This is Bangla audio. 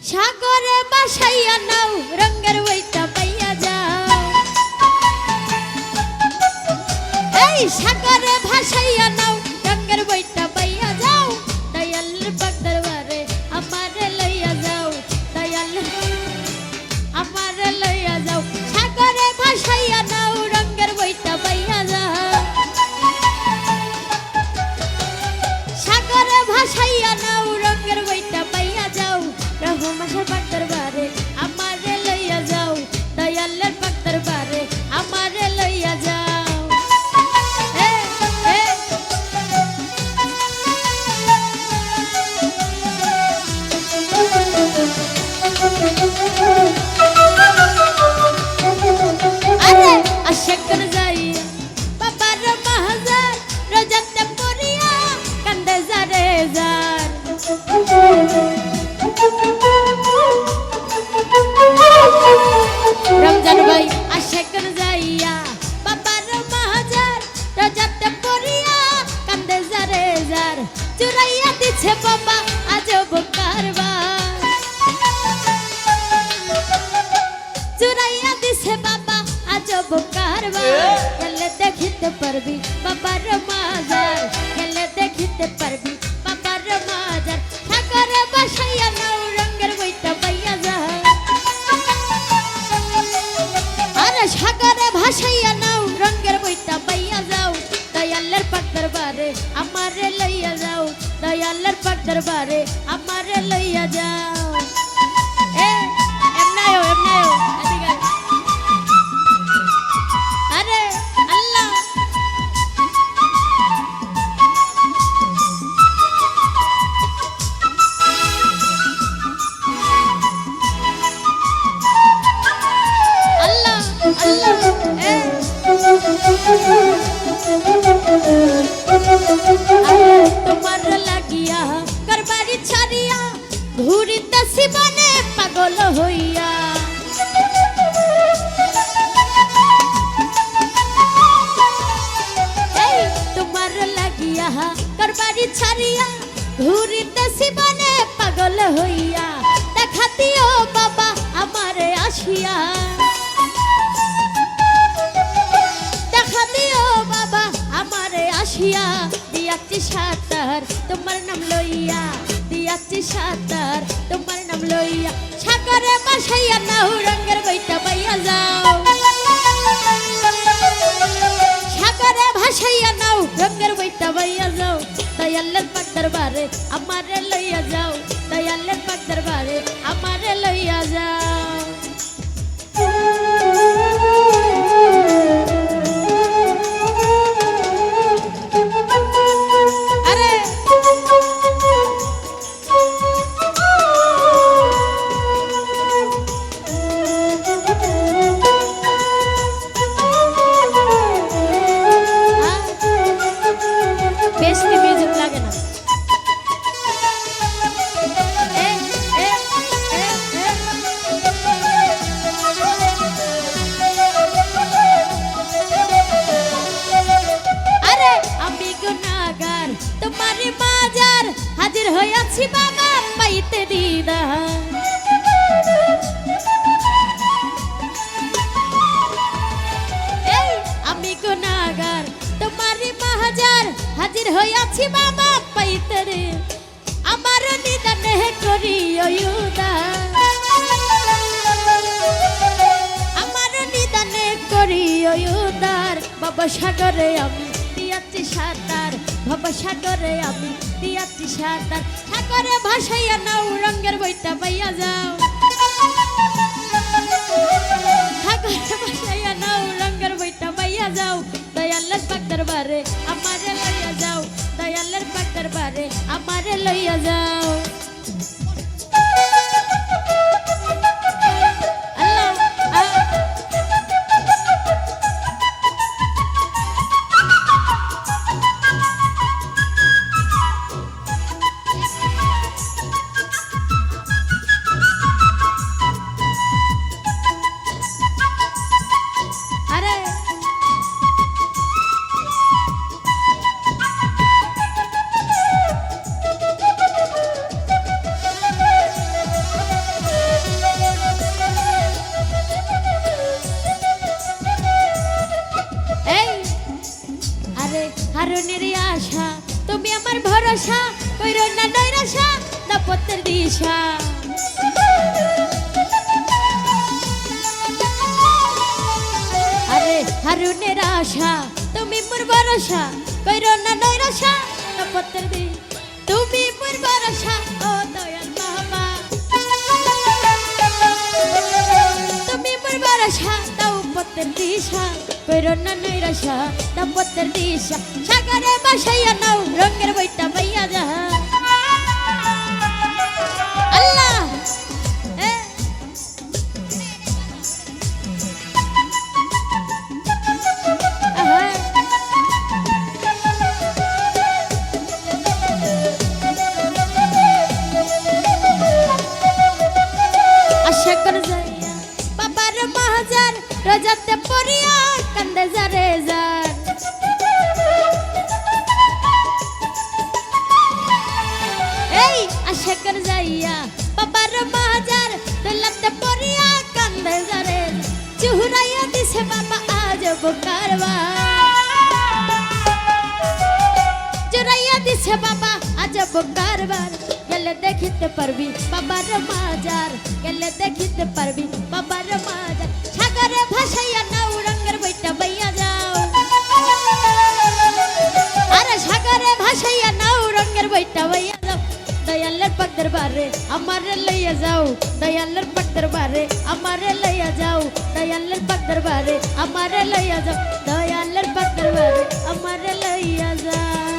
সাগরে বাসাইয়া নাও রঙের বইটা পাইয়া যাও। এই সাগরে ভাসাইয়া নাও রঙের বইটা পাইয়া যাও। দয়ালের পাক দরবারে আমারে লইয়া যাও। দয়াল আমারে লইয়া যাও। সাগরে ভাসাইয়া নাও রঙের বইটা পাইয়া যাও। সাগরে ভাসাইয়া নাও রঙের বইটা পাইয়া যাও। রহমানের পাক দরবারে আমারে লইয়া যাও। দয়ালের পাক দরবারে আমারে লইয়া যাও। আরে আশাকর যাই বাবার মাহাজার রোজাতে পড়িয়া কান্দে যারে যার। রমজান ভাই আশাকর যাইয়া বাবার মাহাজার রোজাতে পড়িয়া কান্দে যারে যার। চুরাইয়া দিছে বাবা আজব কারবার। চুরাইয়া দিছে বাবা আজব কারবার। গেলে দেখিতে পারবি বাবার মাজার। গেলে দেখিতে পারবি বাবার মাজার। সাগরে বাসাইয়া নাও রঙের বইটা পাইয়া যাও। আরে সাগরে ভাসাইয়া নাও রঙের বইটা পাইয়া যাও। দয়ালের পাক দরবারে আমারে লইয়া যাও। দয়ালের পাক দরবারে আমারে লইয়া যাও। এমনায়ও এমনায়ও এদিকে। আরে আল্লাহ আল্লাহ আল্লাহ তোমার লাগিয়া করবারি ছাড়িয়া ঘুরিতেছি বনে পাগল হইয়া। এই তোমার লাগিয়া করবারি ছাড়িয়া ঘুরিতেছি বনে পাগল হইয়া। দেখা দিও বাবা আমারে আসিয়া। দেখা দিও বাবা আমারে আসিয়া। দিয়াছি সাঁতার তোমার নাম লইয়া। দিয়াছি সাঁতার তোমার নাম লইয়া। সাগরে বাসাইয়া নাও রঙের বইটা পাইয়া যাও। সাগরে ভাসাইয়া নাও রঙের বইটা পাইয়া যাও। দয়ালের পাক দরবারে আমারে লইয়া যাও। দয়ালের পাক দরবারে আমারে লইয়া যাও। আরে বেশি মিউজিক লাগে না। আরে আমি গুনাহগার তোমার মাজার হাজির হইয়াছি বাবা পাইতে দিদার। এই আমি গুনাহগার তোমার মাজার হাজির হইয়াছি বাবা পাইতে রে। আমার নিদানে করিও উদার। আমার নিদানে করিও উদার। বাবা সাগরে আমি দিয়াছি সাঁতার। বাবা সাগরে আমি দিয়াছি সাঁতার। সাগরে ভাসাইয়া নাও রঙের বইটা পাইয়া যাও। সাগরে ভাসাইয়া নাও রঙের বইটা পাইয়া যাও। দয়ালের পাক দরবারে আমারে লইয়া যাও। দয়ালের পাক দরবারে আমারে লইয়া যাও। ভরসা কইরো না নৈরাশা দাপত্বের দিশা আরে হারুনের আশা তুমি মোর ভরসা কইরো না নৈরাশা দাপত্বের দি তুমি মোর ভরসা ও দয়াল বাবা তুমি মোর ভরসা দাপত্বের দিশা কইরো না নৈরাশা দাপত্বের দিশা সাগরে ভাসাইয়া নাও রঙের বইটা বাইয়া যা আল্লাহ আশা করে যাইয়া বাবার মাহাজার রোজাতে পড়িয়া কান্দে যারে যার এই আশা করে যাইয়া বাবার মাহাজার দোলাতে পড়িয়া কান্দে যারে চুহুরাইয়া দিছে বাবা আজ কারবা চুরাইয়া দিছে বাবা আজ কারবার গেলে দেখিতে পারবি বাবার মাজার গেলে দেখিতে পারবি বাবার মাজার সাগরে ভাসাইয়া নাও রঙের বইটা বাইয়া যাও আরে সাগরে ভাসাইয়া নাও রঙের বইটা বাইয়া যাও দয়ালের পাক দরবারে আমারে লইয়া যাও দয়ালের পাক দরবারে আমারে লইয়া যাও দয়ালের পাক দরবারে আমারে লইয়া যাও দয়ালের পাক দরবারে আমারে লইয়া যাও